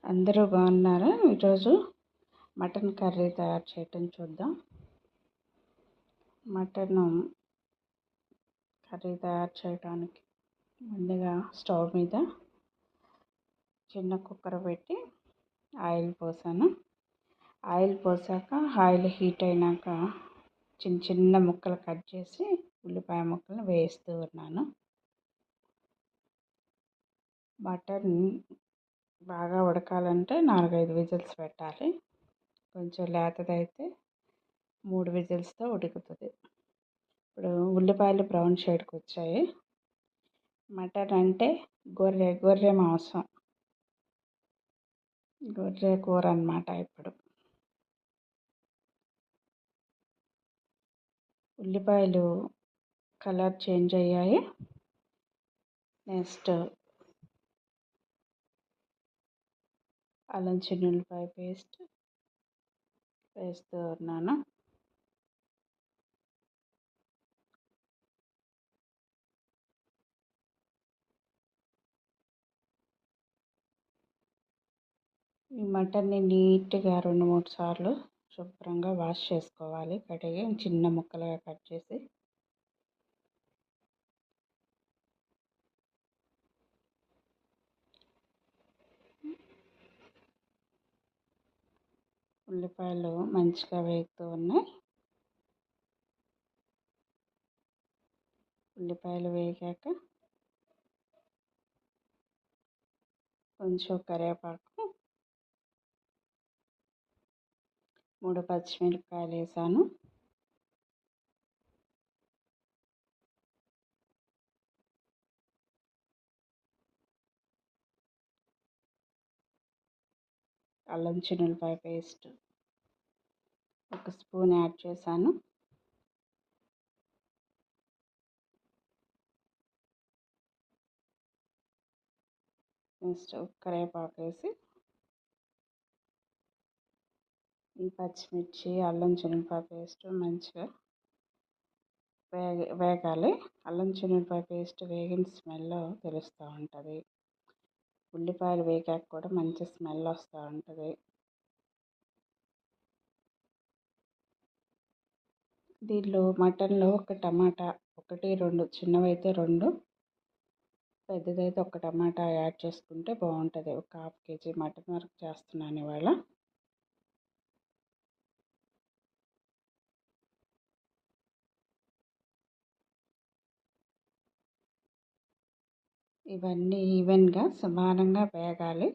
అందరూ బాగున్నారా? ఈరోజు మటన్ కర్రీ తయారు చేయటం చూద్దాం. మటన్ కర్రీ తయారు చేయడానికి ముందుగా స్టవ్ మీద చిన్న కుక్కర్ పెట్టి ఆయిల్ పోసాను. ఆయిల్ పోసాక ఆయిల్ హీట్ అయినాక చిన్న చిన్న ముక్కలు కట్ చేసి ఉల్లిపాయ ముక్కలను వేస్తూ ఉన్నాను. మటన్ బాగా ఉడకాలంటే 4-5 విజిల్స్ పెట్టాలి. కొంచెం లేతదైతే 3 విజిల్స్తో ఉడుకుతుంది. ఇప్పుడు ఉల్లిపాయలు బ్రౌన్ షేడ్కి వచ్చాయి. మటన్ అంటే గొర్రె మాంసం, గొర్రె కూర అన్నమాట. ఇప్పుడు ఉల్లిపాయలు కలర్ చేంజ్ అయ్యాయి. నెక్స్ట్ అల్లం చిన్నుల్లిపాయ పేస్ట్ వేస్తూ ఉన్నాను. ఈ మటన్ని నీట్గా 2-3 సార్లు శుభ్రంగా వాష్ చేసుకోవాలి. కడిగి చిన్న ముక్కలుగా కట్ చేసి ఉల్లిపాయలు మంచిగా వేగుతూ ఉన్నాయి. ఉల్లిపాయలు వేగాక కొంచెం కరివేపాకు, 3 పచ్చిమిరపకాయలు వేసాను. అల్లం చిన్నుల్లిపాయ పేస్ట్ 1 స్పూన్ యాడ్ చేశాను. నెక్స్ట్ కరివేపాకు వేసి ఈ పచ్చిమిర్చి అల్లం చిన్నుల్లిపాయ పేస్ట్ మంచిగా వేగాలి. అల్లం చిన్నుల్లిపాయ పేస్ట్ వేగిన స్మెల్ తెలుస్తూ ఉంటుంది. ఉల్లిపాయలు వేగాక కూడా మంచి స్మెల్ వస్తూ ఉంటుంది. దీనిలో మటన్లో ఒక టమాటా, 1-2, చిన్నవైతే 2, పెద్దదైతే 1 టమాటా యాడ్ చేసుకుంటే బాగుంటుంది. ఒక 1/2 కేజీ మటన్ వరకు చేస్తున్నాను ఇవాళ. ఇవన్నీ ఈవెన్గా సమానంగా వేగాలి.